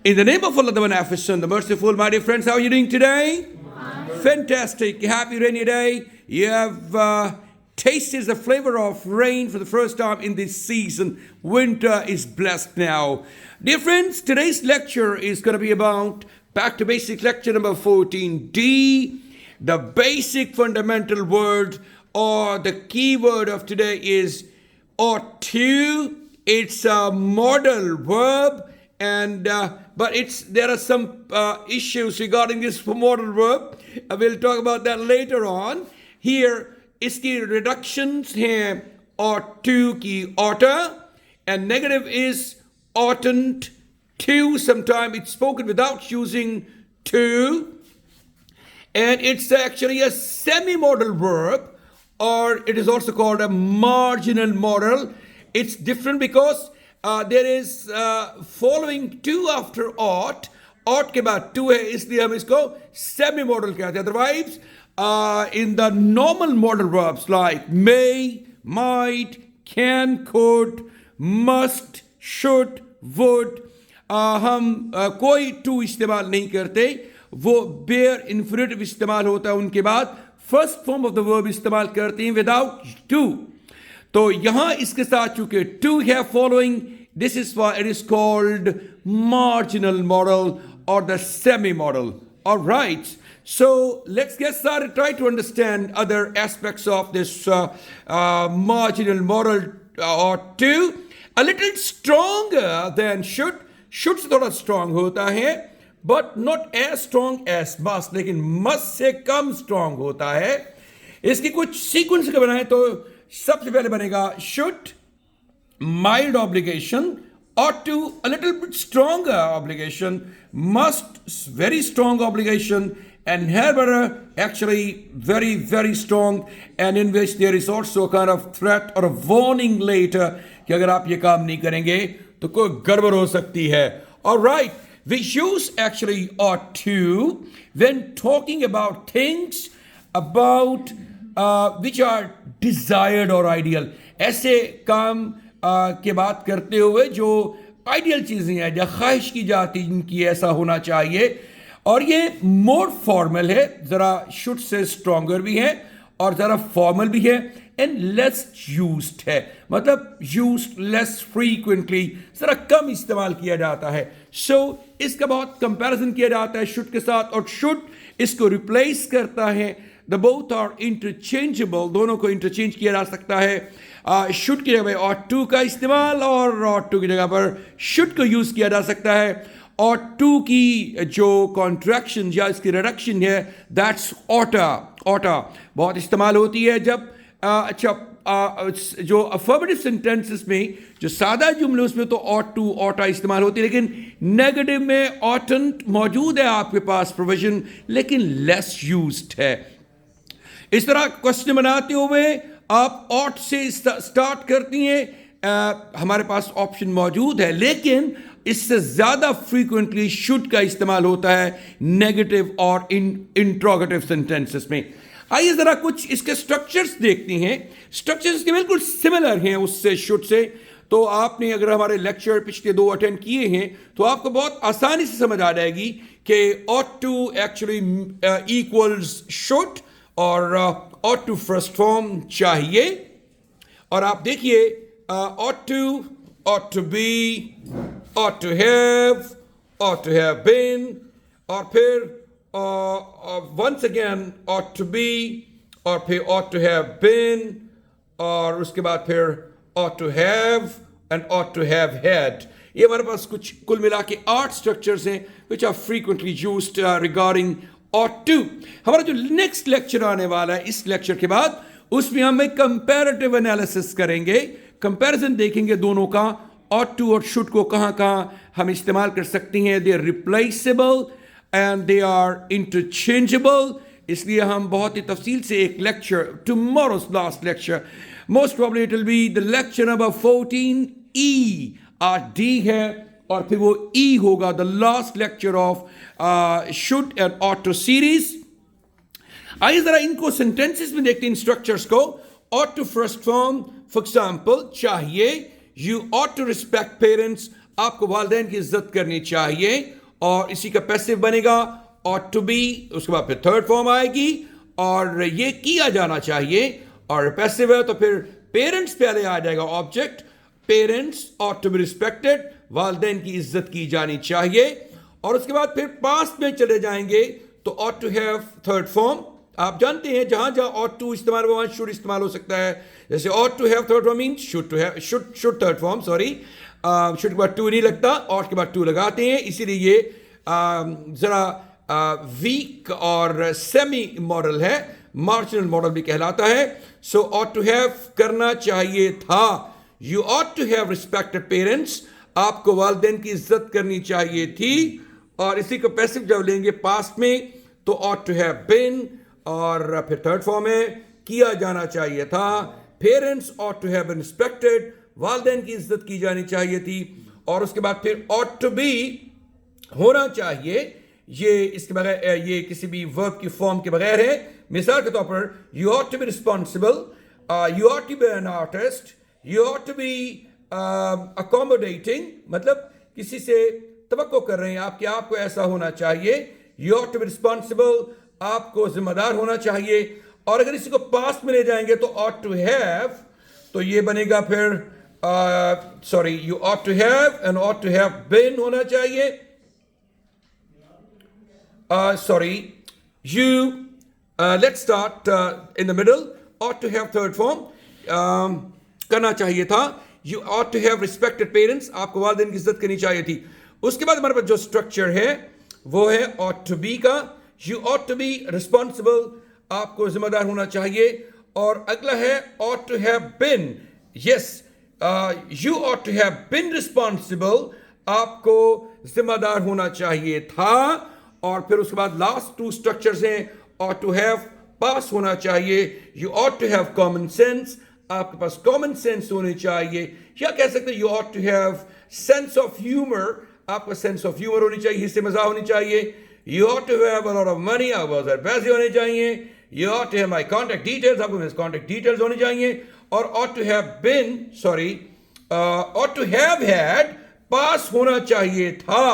In the name of Allah, the Beneficent, the Merciful, my dear friends, how are you doing today? Fantastic. Happy rainy day. You have tasted the flavor of rain for the first time in this season. Winter is blessed now. Dear friends, today's lecture is going to be about Back to Basic lecture number 14D. The basic fundamental word or the key word of today is ought to. It's a modal verb, and but there are some issues regarding this modal verb. We'll talk about that later on. Here, इसकी reductions हैं ought to की oughta, and negative is oughtn't to. Sometimes it's spoken without using to, and it's actually a semi-modal verb, or it is also called a marginal modal. It's different because there is following to after ought. Ought के बाद to है, इसलिए हम इसको semi-modal कहते हैं. Otherwise, in the normal modal verbs like may, might, can, could, must, should, would, हम कोई to इस्तेमाल नहीं करते. वो bare infinitive इस्तेमाल होता है उनके बाद. First form of the verb इस्तेमाल करते हैं without to. तो यहाँ इसके साथ चूंकि to है following, this is why it is called marginal modal or the semi-modal. All right. So let's get started. Try to understand other aspects of this marginal modal or to. A little stronger than should. Should से थोड़ा strong होता है, but not as strong as must. लेकिन must से कम strong होता है. इसकी कुछ sequence का बनाए तो सबसे पहले बनेगा should, mild obligation, ought to, a little bit stronger obligation, must, very strong obligation, and have actually very, very strong, and in which there is also a kind of threat or a warning later कि अगर आप ये काम नहीं करेंगे तो कोई गड़बड़ हो सकती है. All right, we use actually ought to when talking about things about which are desired or ideal. ऐसे काम के बात करते हुए जो आइडियल चीज़ें हैं, या ख्वाहिश की जाती जिनकी ऐसा होना चाहिए. और ये मोर फॉर्मल है, ज़रा शुड से स्ट्रॉन्गर भी है और ज़रा फॉर्मल भी है, एंड लेस यूज्ड है, मतलब यूज्ड लेस फ्रीक्वेंटली, ज़रा कम इस्तेमाल किया जाता है. सो इसका बहुत कंपैरिजन किया जाता है शुड के साथ, और शुड इसको रिप्लेस करता है. द बोथ आर इंटरचेंजेबल, दोनों को इंटरचेंज किया जा सकता है. शुड की जगह ought to का इस्तेमाल और ought to की जगह पर शुड को यूज़ किया जा सकता है. ought to की जो कॉन्ट्रैक्शन या इसकी रिडक्शन है, दैट्स oughta. oughta बहुत इस्तेमाल होती है जब जो अफर्मेटिव सेंटेंसेस में, जो सादा जुमले उसमें तो ought to, oughta इस्तेमाल होती है, लेकिन नेगेटिव में oughtn't मौजूद है आपके पास प्रोविजन, लेकिन लेस यूज्ड है. इस तरह क्वेश्चन बनाते हुए आप ought से स्टार्ट करती हैं. हमारे पास ऑप्शन मौजूद है, लेकिन इससे ज़्यादा फ्रीक्वेंटली शुड का इस्तेमाल होता है नेगेटिव और इंट्रोगेटिव सेंटेंसेस में. आइए ज़रा कुछ इसके स्ट्रक्चर्स देखते हैं. स्ट्रक्चर्स के बिल्कुल सिमिलर हैं उससे, शुड से. तो आपने अगर हमारे लेक्चर पिछले 2 अटेंड किए हैं तो आपको बहुत आसानी से समझ आ जाएगी कि ought to actually equals should और ought to first form चाहिए. और आप देखिए ought to be, ought to have been, और फिर once again ought to be, और फिर ought to have been, और उसके बाद फिर ought to have and ought to have had. ये हमारे पास कुछ कुल मिला के 8 स्ट्रक्चर्स हैं which are frequently used regarding ought to. हमारा जो नेक्स्ट लेक्चर आने वाला है इस लेक्चर के बाद, उसमें हम एक कंपैरेटिव एनालिसिस करेंगे, कंपैरिजन देखेंगे दोनों का, ought to और should को कहाँ हम इस्तेमाल कर सकते हैं. They are replaceable and they are interchangeable. इसलिए हम बहुत ही तफसील से एक lecture, tomorrow's last lecture, most probably it will be the lecture number 14 E. आज D है और फिर वो E होगा, the last lecture of should and ought to series. आइए जरा इनको सेंटेंसेस में देखते हैं, स्ट्रक्चर्स को. ought to first form, for example चाहिए, you ought to respect parents, आपको वालिदैन की इज्जत करनी चाहिए, और इसी का पैसिव बनेगा ought to be, उसके बाद फिर थर्ड फॉर्म आएगी और ये किया जाना चाहिए, और पैसिव है तो फिर पेरेंट्स पहले आ जाएगा object, parents ought to be respected, वालिदैन की इज्जत की जानी चाहिए, और उसके बाद फिर पास्ट में चले जाएंगे तो ought to have third form. आप जानते हैं जहां जहां ought to इस्तेमाल हुआ शुड इस्तेमाल हो सकता है, जैसे ought to have third form mean should to have, should third form, sorry should के बाद टू नहीं लगता, ought के बाद टू लगाते हैं, इसीलिए ये जरा वीक और सेमी मॉडल है, मार्जिनल मॉडल भी कहलाता है। सो ought to have करना चाहिए था, you ought to have respected parents, आपको वालिदैन की इज्जत करनी चाहिए थी, और इसी को पैसिव जब लेंगे पास्ट में तो ought to have been, और फिर थर्ड फॉर्म है किया जाना चाहिए था, parents ought to have been respected, वालिदैन की इज्जत की जानी चाहिए थी, और उसके बाद फिर ought to be होना चाहिए, ये इसके बगैर, ये किसी भी वर्ब की फॉर्म के बगैर है। मिसाल के तौर पर you ought to be responsible, you ought to be an artist, you ought to be accommodating, मतलब किसी से तवक्को कर रहे हैं आप कि आपको ऐसा होना चाहिए, you ought to be responsible, आपको जिम्मेदार होना चाहिए, और अगर इसी को पास्ट में ले जाएंगे तो ought to have, तो ये बनेगा फिर sorry you ought to have and ought to have been होना चाहिए, sorry you let's start in the middle, ought to have third form, करना चाहिए था, you ought to have respected parents, आपको वालिदैन की इज्जत करनी चाहिए थी। उसके बाद हमारे पास जो स्ट्रक्चर है वो है ought to be का, you ought to be responsible, आपको जिम्मेदार होना चाहिए, और अगला है ought to have been, yes you ought to have been responsible, आपको जिम्मेदार होना चाहिए था, और फिर उसके बाद लास्ट टू स्ट्रक्चर्स हैं ought to have पास होना चाहिए, you ought to have common sense, आपके पास कॉमन सेंस होनी चाहिए, या कह सकते हैं you ought to have sense of humor, आपका सेंस ऑफ ह्यूमर होनी चाहिए, हिस्से मजा होनी चाहिए, you ought to have a lot of money, आपके पास पैसे होने चाहिए, you ought to have my contact details, आपको मेरे contact details होने चाहिए, और ought to have been, sorry ought to have had पास होना चाहिए था,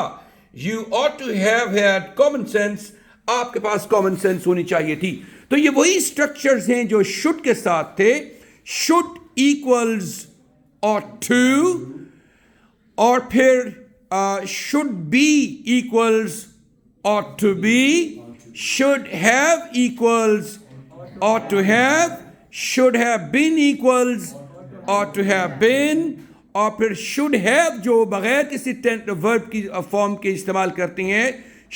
you ought to have had common sense, आपके पास कॉमन सेंस होनी चाहिए थी। तो ये वही स्ट्रक्चर्स हैं जो शुड के साथ थे, शुड इक्वल्स ought to, और फिर should be equals ought to be, should have equals ought to have, should have been equals ought to have been, और फिर should have जो बगैर किसी वर्ब की फॉर्म के इस्तेमाल करती हैं,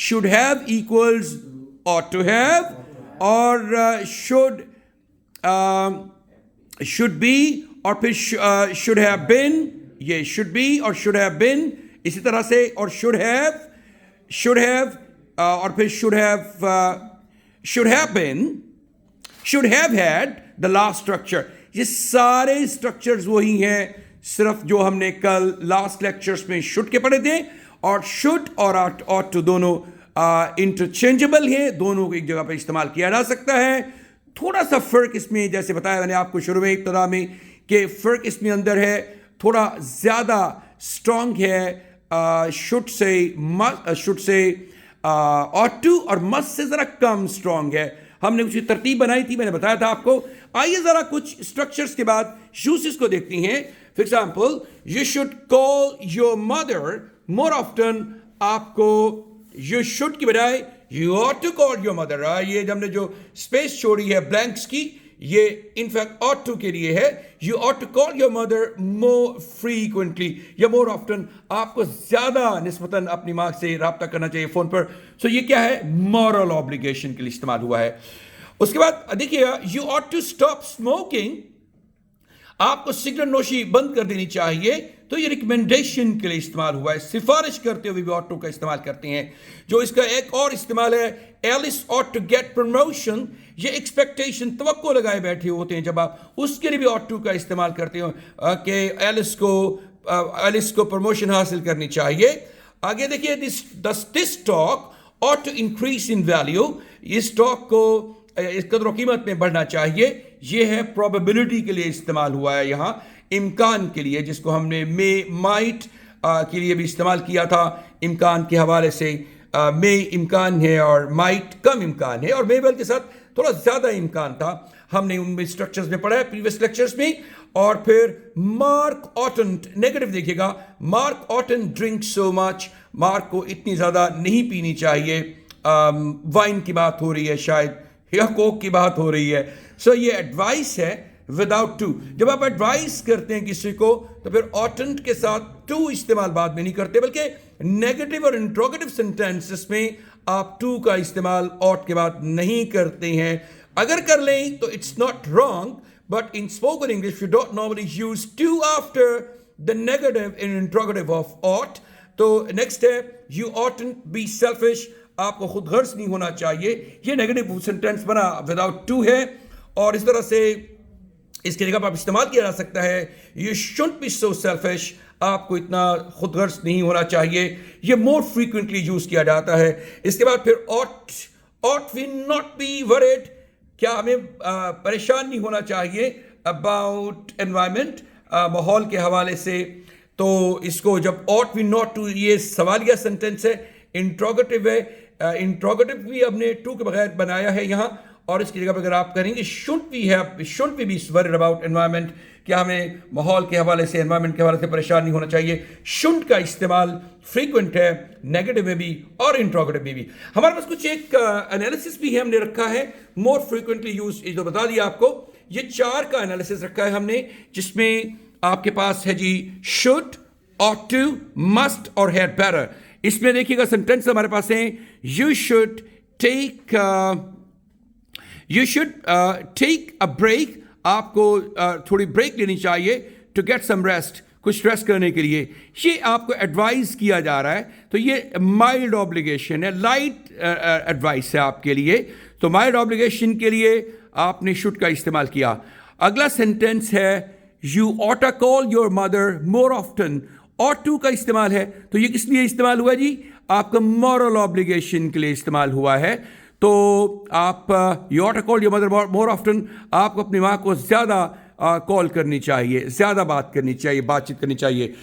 should have equals ought to have, और should be, और फिर should have been, ये should be और should have been, इसी तरह से, और should have और फिर should have been, should have had, the last structure, ये सारे स्ट्रक्चर्स वही हैं, सिर्फ जो हमने कल लास्ट लेक्चर्स में should के पढ़े थे, और should और ought to दोनों इंटरचेंजेबल हैं, दोनों को एक जगह पर इस्तेमाल किया जा सकता है। थोड़ा सा फ़र्क इसमें, जैसे बताया मैंने आपको शुरू में इब्तिदा में, कि फ़र्क इसमें अंदर है, थोड़ा ज़्यादा स्ट्रॉन्ग है शुड से ought to, और must से ज़रा कम स्ट्रॉन्ग है। हमने उसकी तरतीब बनाई थी, मैंने बताया था आपको। आइए ज़रा कुछ स्ट्रक्चर्स के बाद यूसेस को देखती हैं। For example, you should call your mother more often, आपको यू शुड की बजाय you ought to call your mother, ये हमने जो स्पेस छोड़ी है ब्लैंक्स की, ये इनफैक्ट ought to के लिए है। you ought to call your mother more frequently, या more often, आपको ज़्यादा निस्बतन अपनी माँ से रब्ता करना चाहिए फ़ोन पर। सो ये क्या है, मॉरल ऑब्लिगेशन के लिए इस्तेमाल हुआ है। उसके बाद देखिएगा, you ought to stop smoking, आपको सिगरेट नोशी बंद कर देनी चाहिए, तो ये रिकमेंडेशन के लिए इस्तेमाल हुआ है, सिफारिश करते हुए भी ought to का इस्तेमाल करते हैं। जो इसका एक और इस्तेमाल है, Alice ought to get promotion, ये एक्सपेक्टेशन, तवक्को लगाए बैठे होते हैं जब आप, उसके लिए भी ought to का इस्तेमाल करते हो कि एलिस को प्रमोशन हासिल करनी चाहिए। आगे देखिए, this stock ought to increase in value, इस स्टॉक को इस कदर कीमत में बढ़ना चाहिए, ये है प्रोबेबिलिटी के लिए इस्तेमाल हुआ है यहाँ, इम्कान के लिए, जिसको हमने मे, माइट, के लिए भी इस्तेमाल किया था इम्कान के हवाले से। मे इम्कान है और माइट कम इम्कान है, और मे के साथ थोड़ा ज़्यादा इम्कान था। हमने उनमें स्ट्रक्चर्स में पढ़ा है प्रीवियस लेक्चर्स में। और फिर मार्क ऑटन, नेगेटिव देखिएगा, mark Orton drink so much, mark को इतनी ज़्यादा नहीं पीनी चाहिए। वाइन की बात हो रही है शायद, या कोक की बात हो रही है। सो ये एडवाइस है विदाउट टू। जब आप एडवाइस करते हैं किसी को तो फिर ऑटन के साथ टू इस्तेमाल बाद में नहीं करते, बल्कि नेगेटिव और इंट्रोगेटिव सेंटेंसेस में आप टू का इस्तेमाल ऑट के बाद नहीं करते हैं। अगर कर लें तो it's not wrong, but in spoken English you don't normally use to after the negative in interrogative of ought. तो नेक्स्ट है यू ऑटंट बी सेल्फिश, आपको खुद गर्ज नहीं होना चाहिए। ये नेगेटिव सेंटेंस बना विदाउट टू है। और इस तरह से इसकी जगह पर आप इस्तेमाल किया जा सकता है you shouldn't be so selfish, आपको इतना खुद गर्ज नहीं होना चाहिए। ये मोर फ्रीक्वेंटली यूज किया जाता है। इसके बाद फिर ought we not be worried, क्या हमें परेशान नहीं होना चाहिए अबाउट एनवायरमेंट, माहौल के हवाले से। तो इसको जब ऑट वी नॉट टू, ये सवालिया सेंटेंस है, इंट्रोगेटिव है, इंट्रोगेटिव भी हमने टू के बगैर बनाया है यहाँ। और इसकी जगह पर अगर आप करेंगे should we be worried about environment, क्या हमें माहौल के हवाले से, एनवायरमेंट के हवाले से परेशान नहीं होना चाहिए। शुड का इस्तेमाल फ्रीक्वेंट है नेगेटिव में भी और इंट्रोगेटिव में भी। हमारे पास कुछ एक एनालिसिस भी है, हमने रखा है मोर फ्रीक्वेंटली यूज, ये तो बता दिया आपको। ये 4 का एनालिसिस रखा है हमने, जिसमें आपके पास है जी शुड, ऑट टू, मस्ट और हैड बेटर। इसमें देखिएगा सेंटेंस हमारे पास है you should take a break, आपको थोड़ी ब्रेक लेनी चाहिए, टू गेट सम रेस्ट, कुछ रेस्ट करने के लिए। ये आपको एडवाइस किया जा रहा है, तो ये माइल्ड ऑब्लिगेशन है, लाइट एडवाइस है आपके लिए। तो माइल्ड ऑब्लिगेशन के लिए आपने शुड का इस्तेमाल किया। अगला सेंटेंस है you ought to call your mother more often, ought to का इस्तेमाल है। तो ये किस लिए इस्तेमाल हुआ जी? आपका मॉरल ऑब्लिगेशन के लिए इस्तेमाल हुआ है। तो आप you ought to call your mother more often, आपको अपनी माँ को ज़्यादा कॉल करनी चाहिए, ज़्यादा बात करनी चाहिए, बातचीत करनी चाहिए।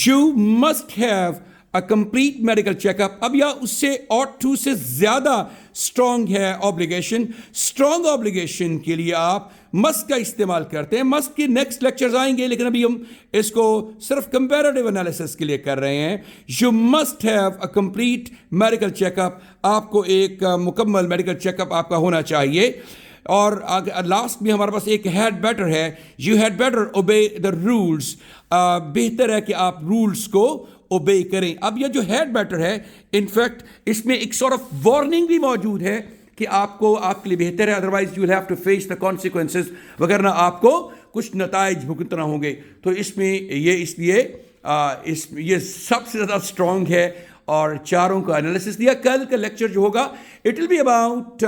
You must have a complete medical checkup, अब या उससे ऑट टू से ज़्यादा स्ट्रॉन्ग है ऑब्लिगेशन। स्ट्रॉन्ग ऑब्लिगेशन के लिए आप मस्ट का इस्तेमाल करते हैं। मस्ट के नेक्स्ट लेक्चर्स आएंगे, लेकिन अभी हम इसको सिर्फ कंपैरेटिव एनालिसिस के लिए कर रहे हैं। You must have a complete medical checkup, आपको एक मुकम्मल मेडिकल चेकअप आपका होना चाहिए। और लास्ट में हमारे पास एक हैड बेटर है, you had better obey the rules, बेहतर है कि आप रूल्स को ओबे करें। अब यह जो हैड बेटर है, इनफैक्ट इसमें एक सॉर्ट ऑफ वार्निंग भी मौजूद है कि आपको, आपके लिए बेहतर है, otherwise you will have to face the consequences, वगरना आपको कुछ नताइज भुगतना होंगे। तो इसमें ये इसलिए ये सबसे ज़्यादा स्ट्रॉन्ग है। और चारों का एनालिसिस दिया। कल का लेक्चर जो होगा it will be about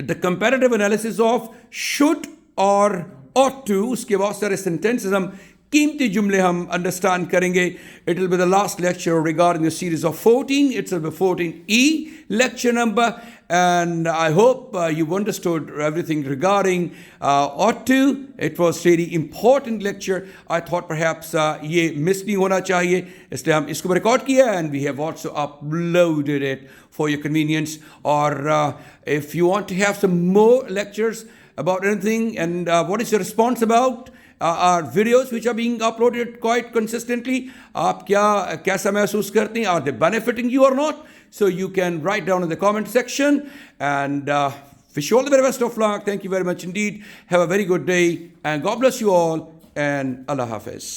the comparative analysis of should और ऑट टू। उसके बहुत सारे सेंटेंसेस हम, कीमती जुमले हम अंडरस्टैंड करेंगे। It will be the last lecture regarding the series of 14. It's the 14E lecture number, and I hope you've understood everything regarding ought to. It was really important lecture. I thought perhaps ये miss नहीं होना चाहिए, इसलिए हम इसको record किया, and we have also uploaded it for your convenience. Or if you want to have some more lectures about anything, and what is your response about our videos which are being uploaded quite consistently, आप कैसा महसूस करते हैं? Are they benefiting you or not? So you can write down in the comment section, and wish you all the very best of luck. Thank you very much indeed. Have a very good day, and God bless you all, and Allah Hafiz.